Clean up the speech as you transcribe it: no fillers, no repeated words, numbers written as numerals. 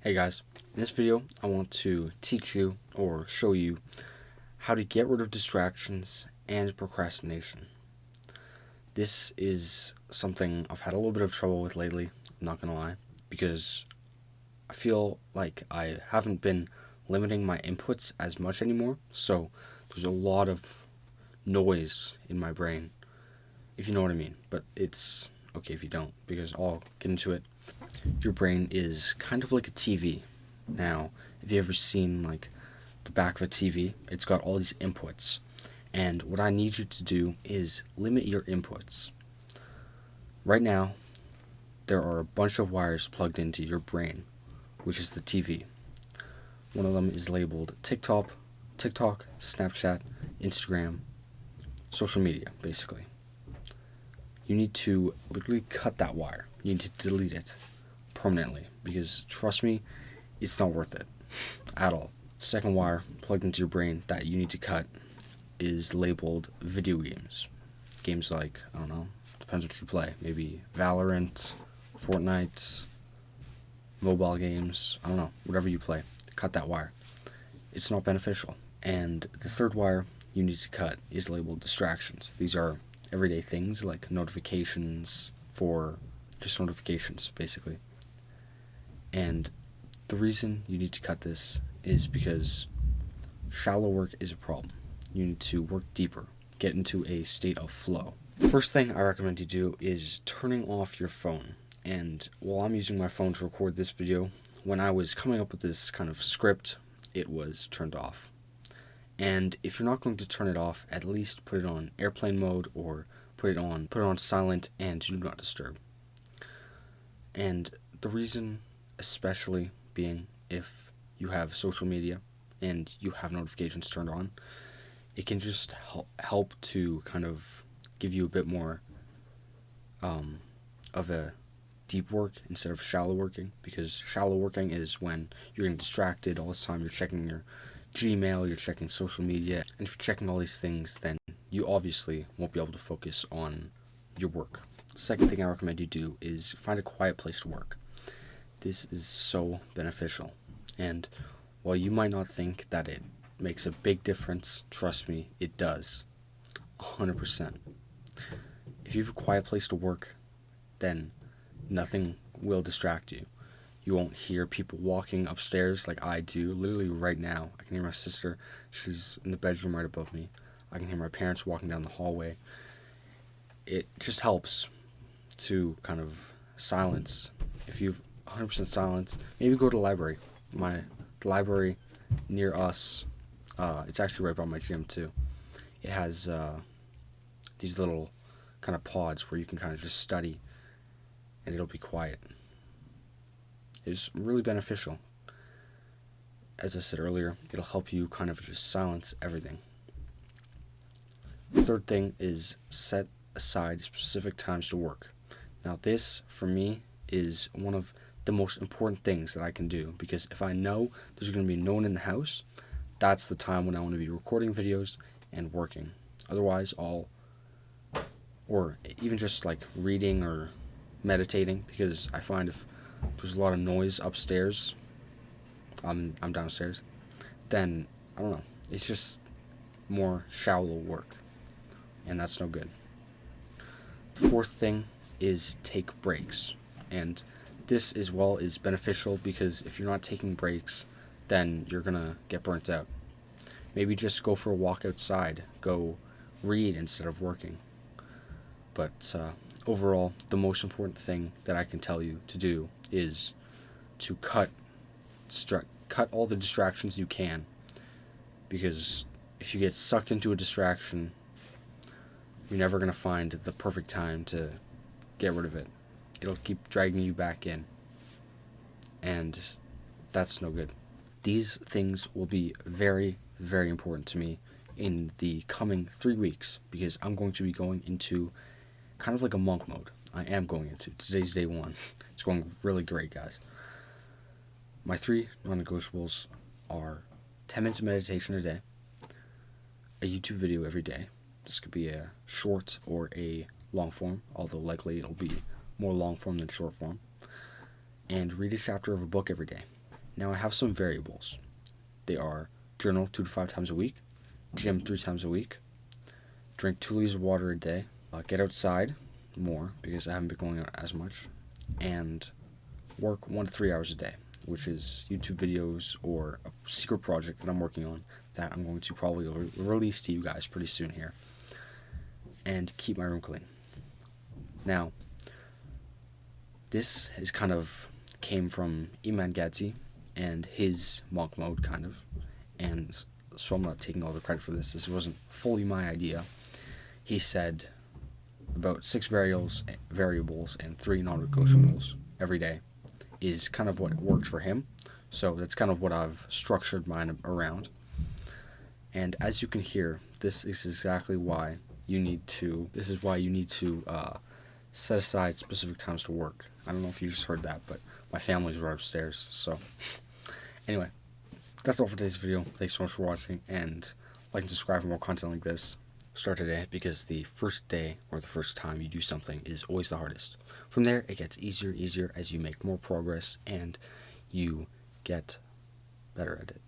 Hey guys, in this video I want to teach you or show you how to get rid of distractions and procrastination. This is something I've had a little bit of trouble with lately, I'm not gonna lie, because I feel like I haven't been limiting my inputs as much anymore, so there's a lot of noise in my brain, if you know what I mean, but it's okay if you don't, because I'll get into it. Your brain is kind of like a TV. Now, have you ever seen like the back of a TV? It's got all these inputs. And what I need you to do is limit your inputs. Right now, there are a bunch of wires plugged into your brain, which is the TV. One of them is labeled TikTok, Snapchat, Instagram, social media, basically. You need to literally cut that wire. You need to delete it permanently, because trust me, it's not worth it at all. Second wire plugged into your brain that you need to cut is labeled video games. Games like, I don't know, depends what you play. Maybe Valorant, Fortnite, mobile games, I don't know, whatever you play. Cut that wire. It's not beneficial. And the third wire you need to cut is labeled distractions. These are everyday things like notifications, for just notifications, basically. And the reason you need to cut this is because shallow work is a problem. You need to work deeper, get into a state of flow. The first thing I recommend you do is turning off your phone. And while I'm using my phone to record this video, when I was coming up with this kind of script, it was turned off. And if you're not going to turn it off, at least put it on airplane mode or put it on silent and do not disturb. And the reason especially being, if you have social media and you have notifications turned on, it can just help to kind of give you a bit more of a deep work instead of shallow working, because shallow working is when you're getting distracted all the time. You're checking your Gmail, you're checking social media, and if you're checking all these things, then you obviously won't be able to focus on your work. Second thing I recommend you do is find a quiet place to work. This is so beneficial, and while you might not think that it makes a big difference, trust me, it does. 100%. If you have a quiet place to work, then nothing will distract you. You won't hear people walking upstairs like I do. Literally right now, I can hear my sister. She's in the bedroom right above me. I can hear my parents walking down the hallway. It just helps to kind of silence. If you've 100% silence, maybe go to the library. The library near us, it's actually right by my gym too. It has these little kind of pods where you can kind of just study and it'll be quiet. It's really beneficial. As I said earlier, it'll help you kind of just silence everything. The third thing is set aside specific times to work. Now this, for me, is one of the most important things that I can do, because if I know there's going to be no one in the house, that's the time when I want to be recording videos and working. Otherwise, or even just like reading or meditating, because I find if there's a lot of noise upstairs, I'm downstairs, then I don't know, it's just more shallow work, and that's no good. The fourth thing is take breaks, and this as well is beneficial, because if you're not taking breaks, then you're gonna get burnt out. Maybe just go for a walk outside, go read instead of working. But overall, the most important thing that I can tell you to do is to cut all the distractions you can, because if you get sucked into a distraction, you're never going to find the perfect time to get rid of it. It'll keep dragging you back in, and that's no good. These things will be very, very important to me in the coming 3 weeks, because I'm going to be going into kind of like a monk mode. I am going into. Today's day 1. It's going really great, guys. My 3 non-negotiables are 10 minutes of meditation a day, a YouTube video every day. This could be a short or a long form, although likely it'll be more long form than short form. And read a chapter of a book every day. Now I have some variables. They are journal 2 to 5 times a week, gym 3 times a week, drink 2 liters of water a day, get outside more because I haven't been going out as much, and work 1 to 3 hours a day, which is YouTube videos or a secret project that I'm working on that I'm going to probably release to you guys pretty soon here, and keep my room clean. Now, this is kind of came from Iman Gadzi and his monk mode, kind of, and so I'm not taking all the credit for this. This wasn't fully my idea. He said about 6 variables and 3 non-negotiables every day is kind of what worked for him. So that's kind of what I've structured mine around. And as you can hear, this is exactly why you need to. This is why you need to set aside specific times to work. I don't know if you just heard that, but my family's right upstairs. So anyway, that's all for today's video. Thanks so much for watching, and like and subscribe for more content like this. Start today, because the first day or the first time you do something is always the hardest. From there, it gets easier as you make more progress and you get better at it.